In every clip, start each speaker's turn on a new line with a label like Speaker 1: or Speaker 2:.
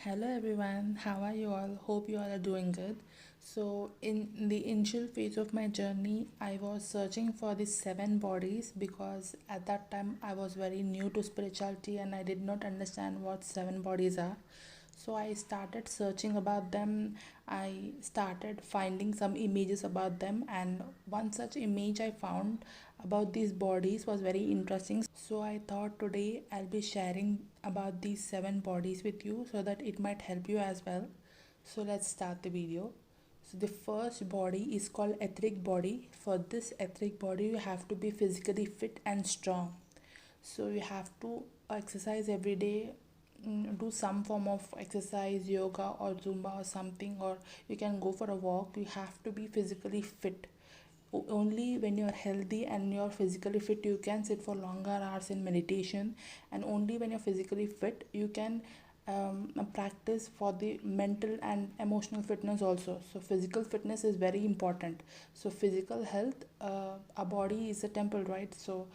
Speaker 1: Hello everyone, how are you all? Hope you all are doing good. So, in the initial phase of my journey, I was searching for the seven bodies because at that time I was very new to spirituality and I did not understand what seven bodies are. So, I started searching about them. I started finding some images about them, and one such image I found about these bodies was very interesting. So I thought today I'll be sharing about these seven bodies with you so that it might help you as well. So let's start the video. So the first body is called etheric body. For this etheric body you have to be physically fit and strong. So you have to exercise every day, do some form of exercise, yoga or zumba or something, or you can go for a walk. You have to be physically fit. Only when you're healthy and you're physically fit you can sit for longer hours in meditation, and only when you're physically fit you can practice for the mental and emotional fitness also. So physical fitness is very important. So physical health, a body is a temple, right? So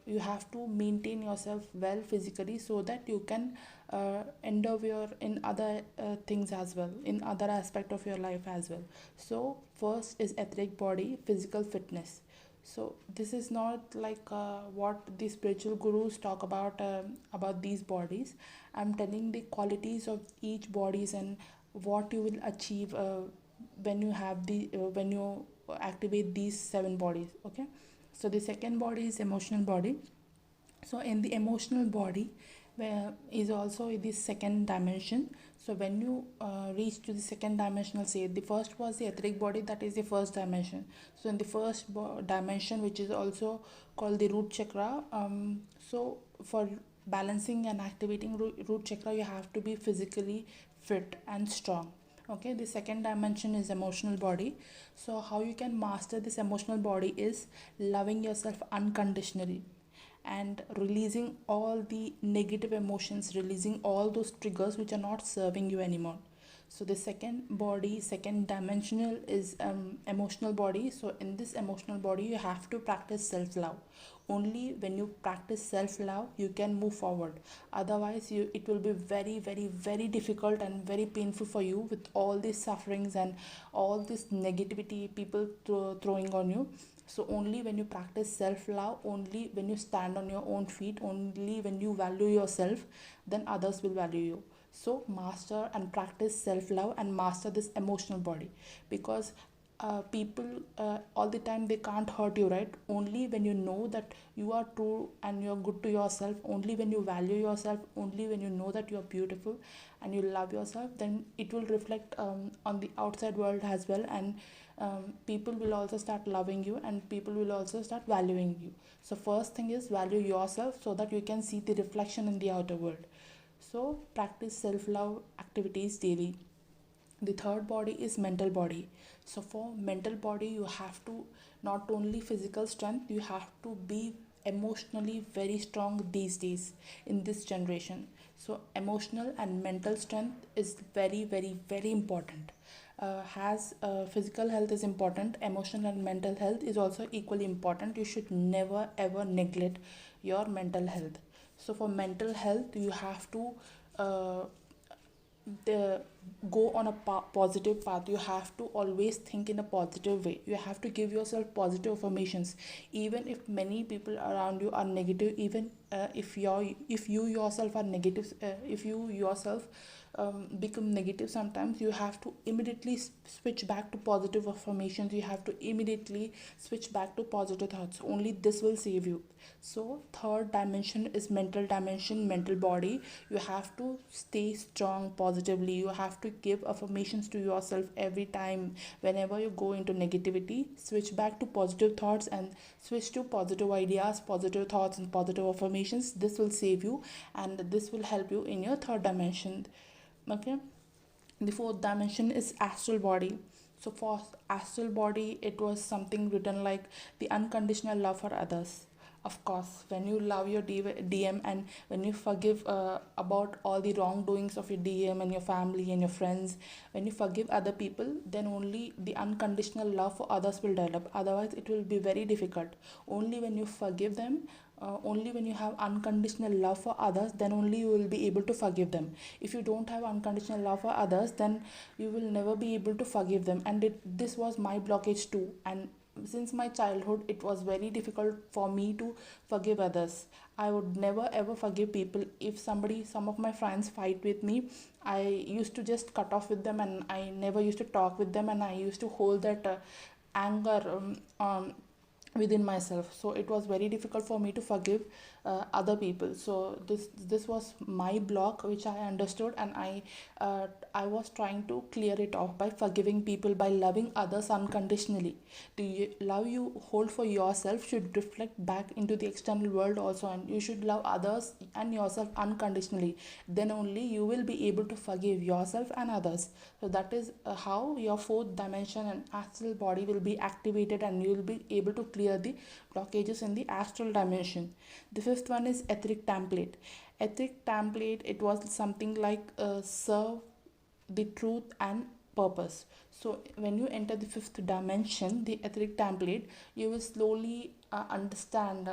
Speaker 1: you have to maintain yourself well physically so that you can endure in other things as well, in other aspect of your life as well. So first is etheric body, physical fitness. So this is not like what the spiritual gurus talk about these bodies. I'm telling the qualities of each bodies and what you will achieve when you have the when you activate these seven bodies. Okay, so the second body is emotional body. So in the emotional body where is also the second dimension. So when you reach to the second dimensional state, the first was the etheric body, that is the first dimension. So in the first dimension, which is also called the root chakra, so for balancing and activating root chakra you have to be physically fit and strong. Okay, the second dimension is emotional body. So how you can master this emotional body is loving yourself unconditionally and releasing all the negative emotions, releasing all those triggers which are not serving you anymore. So the second body, second dimensional is emotional body. So in this emotional body you have to practice self-love. Only when you practice self-love you can move forward. Otherwise it will be very very very difficult and very painful for you with all these sufferings and all this negativity people throwing on you. So only when you practice self-love, only when you stand on your own feet, only when you value yourself, then others will value you. So master and practice self-love and master this emotional body, because people all the time they can't hurt you, right? Only when you know that you are true and you're good to yourself, only when you value yourself, only when you know that you're beautiful and you love yourself, then it will reflect on the outside world as well. And people will also start loving you and people will also start valuing you. So first thing is value yourself so that you can see the reflection in the outer world. So practice self-love activities daily. The third body is mental body. So for mental body you have to not only physical strength, you have to be emotionally very strong these days in this generation. So emotional and mental strength is very very very important. Has physical health is important, emotional and mental health is also equally important. You should never ever neglect your mental health. So for mental health you have to uh, the go on a positive path. You have to always think in a positive way. You have to give yourself positive affirmations, even if many people around you are negative. Even if you yourself are negative, if you yourself become negative, sometimes you have to immediately switch back to positive affirmations. You have to immediately switch back to positive thoughts. Only this will save you. So third dimension is mental dimension, mental body. You have to stay strong positively. You have to give affirmations to yourself every time. Whenever you go into negativity, switch back to positive thoughts and switch to positive ideas, positive thoughts and positive affirmations. This will save you and this will help you in your third dimension. Okay, the fourth dimension is astral body. So for astral body it was something written like the unconditional love for others. Of course, when you love your DM and when you forgive about all the wrongdoings of your DM and your family and your friends, when you forgive other people, then only the unconditional love for others will develop. Otherwise it will be very difficult. Only when you forgive them, only when you have unconditional love for others, then only you will be able to forgive them. If you don't have unconditional love for others, then you will never be able to forgive them. And this was my blockage too. And since my childhood, it was very difficult for me to forgive others. I would never ever forgive people. If some of my friends fight with me, I used to just cut off with them, and I never used to talk with them, and I used to hold that anger within myself. So it was very difficult for me to forgive other people. So this was my block, which I understood, and I was trying to clear it off by forgiving people, by loving others unconditionally. The love you hold for yourself should reflect back into the external world also, and you should love others and yourself unconditionally. Then only you will be able to forgive yourself and others. So that is how your fourth dimension and astral body will be activated, and you will be able to clear the blockages in the astral dimension. The fifth one is etheric template. Etheric template, it was something like serve the truth and purpose. So when you enter the fifth dimension, the etheric template, you will slowly understand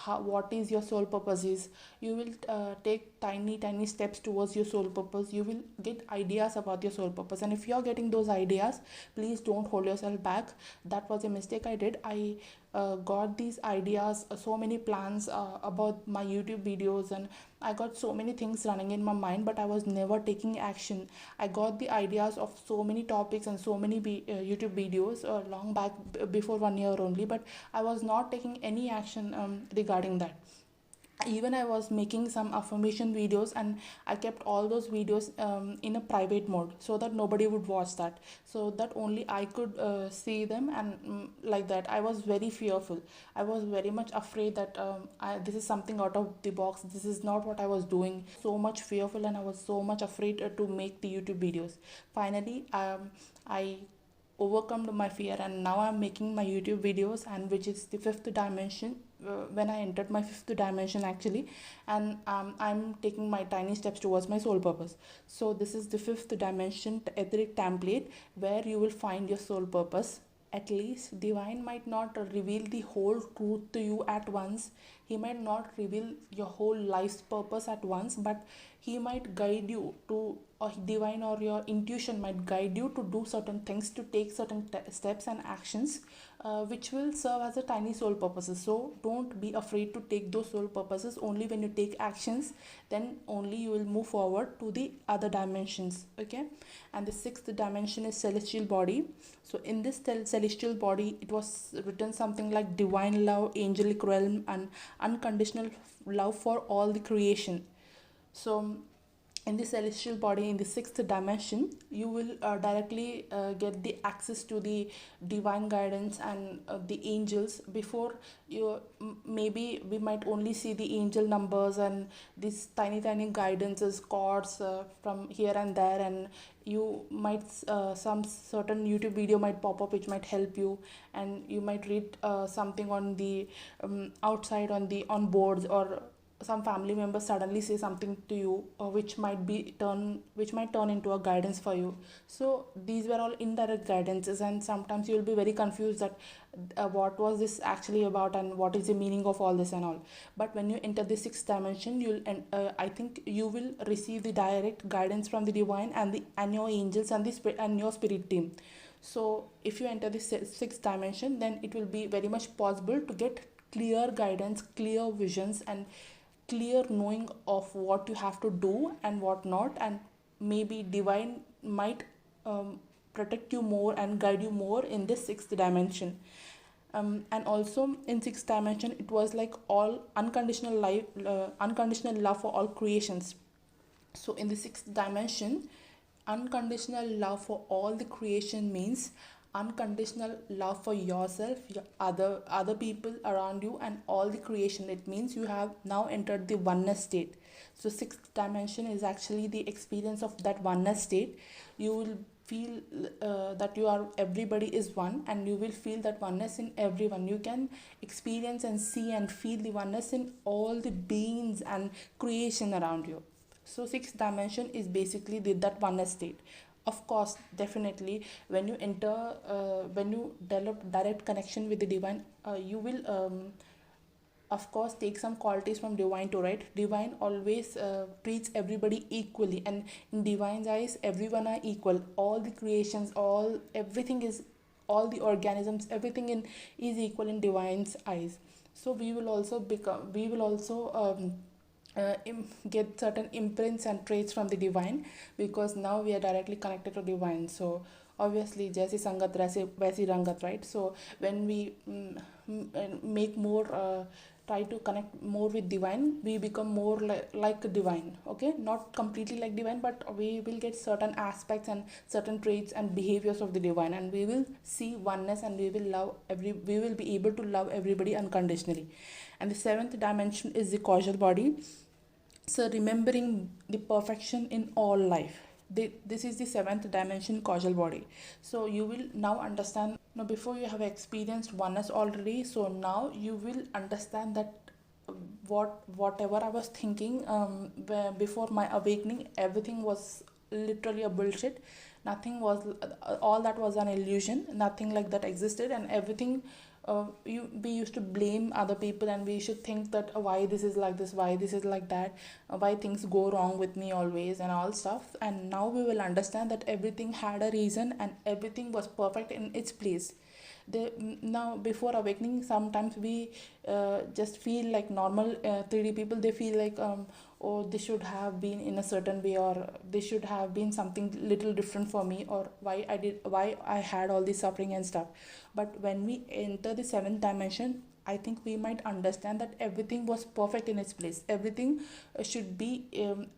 Speaker 1: what is your soul purpose is. You will take tiny steps towards your soul purpose. You will get ideas about your soul purpose, and if you are getting those ideas, please don't hold yourself back. That was a mistake I did. I got these ideas, so many plans about my YouTube videos, and I got so many things running in my mind, but I was never taking action. I got the ideas of so many topics and so many YouTube videos long back, before 1 year only, but I was not taking any action regarding that. Even I was making some affirmation videos, and I kept all those videos in a private mode, so that nobody would watch that, so that only I could see them. And like that, I was very fearful. I was very much afraid that this is something out of the box, this is not what I was doing. So much fearful, and I was so much afraid to make the YouTube videos. Finally, I overcome my fear, and now I'm making my YouTube videos, and which is the fifth dimension. When I entered my fifth dimension actually, and I'm taking my tiny steps towards my soul purpose. So this is the fifth dimension etheric template, where you will find your soul purpose. At least divine might not reveal the whole truth to you at once. He might not reveal your whole life's purpose at once, but he might guide you to, or divine or your intuition might guide you to do certain things, to take certain steps and actions, which will serve as a tiny soul purposes. So don't be afraid to take those soul purposes. Only when you take actions, then only you will move forward to the other dimensions. Okay. And the sixth dimension is celestial body. So in this celestial body, it was written something like divine love, angelic realm, and unconditional love for all the creation. So in the celestial body, in the sixth dimension, you will directly get the access to the divine guidance and the angels. Before you, maybe we might only see the angel numbers and these tiny guidances, chords from here and there, and you might some certain YouTube video might pop up which might help you, and you might read something on the outside on boards, or some family members suddenly say something to you, which might turn into a guidance for you. So these were all indirect guidances, and sometimes you will be very confused that what was this actually about, and what is the meaning of all this and all. But when you enter the sixth dimension, I think you will receive the direct guidance from the divine and your angels and the spirit and your spirit team. So if you enter the sixth dimension, then it will be very much possible to get clear guidance, clear visions, and clear knowing of what you have to do and what not. And maybe divine might protect you more and guide you more in this sixth dimension. And also in sixth dimension, it was like all unconditional love for all creations. So in the sixth dimension, unconditional love for all the creation means unconditional love for yourself, your other people around you, and all the creation. It means you have now entered the oneness state. So sixth dimension is actually the experience of that oneness state. You will feel that everybody is one, and you will feel that oneness in everyone. You can experience and see and feel the oneness in all the beings and creation around you. So sixth dimension is basically that oneness state. Of course, definitely, when you when you develop direct connection with the divine, you will of course take some qualities from divine too, right? Divine always treats everybody equally, and in divine's eyes everyone are equal. All the creations, all the organisms, everything in is equal in divine's eyes. So we will also get certain imprints and traits from the divine, because now we are directly connected to divine. So obviously जैसी संगत वैसी रंगत, right? So when we make more try to connect more with divine, we become more like divine. Okay, not completely like divine, but we will get certain aspects and certain traits and behaviors of the divine, and we will see oneness, and we will be able to love everybody unconditionally. And the seventh dimension is the causal body. So remembering the perfection in all life, this is the seventh dimension, causal body. So you will now understand. Now before, you have experienced oneness already, so now you will understand that whatever I was thinking before my awakening, everything was literally a bullshit. Nothing was, all that was an illusion. Nothing like that existed, and everything, we used to blame other people, and we should think that why this is like this, why this is like that, why things go wrong with me always, and all stuff. And now we will understand that everything had a reason, and everything was perfect in its place. Now before awakening, sometimes we just feel like normal 3D people. They feel like, oh, this should have been in a certain way, or this should have been something little different for me, or why I had all this suffering and stuff. But when we enter the seventh dimension, I think we might understand that everything was perfect in its place. Everything should be,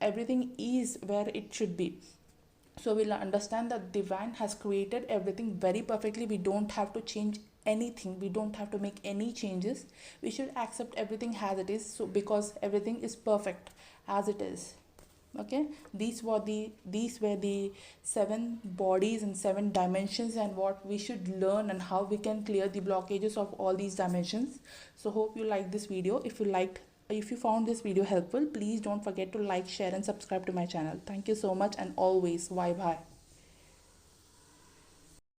Speaker 1: everything is where it should be. So we'll understand that divine has created everything very perfectly. We don't have to change anything, we don't have to make any changes. We should accept everything as it is, so because everything is perfect as it is. Okay, these were the seven bodies and seven dimensions, and what we should learn and how we can clear the blockages of all these dimensions. So hope you liked this video. If you found this video helpful, please don't forget to like, share and subscribe to my channel. Thank you so much, and always bye bye.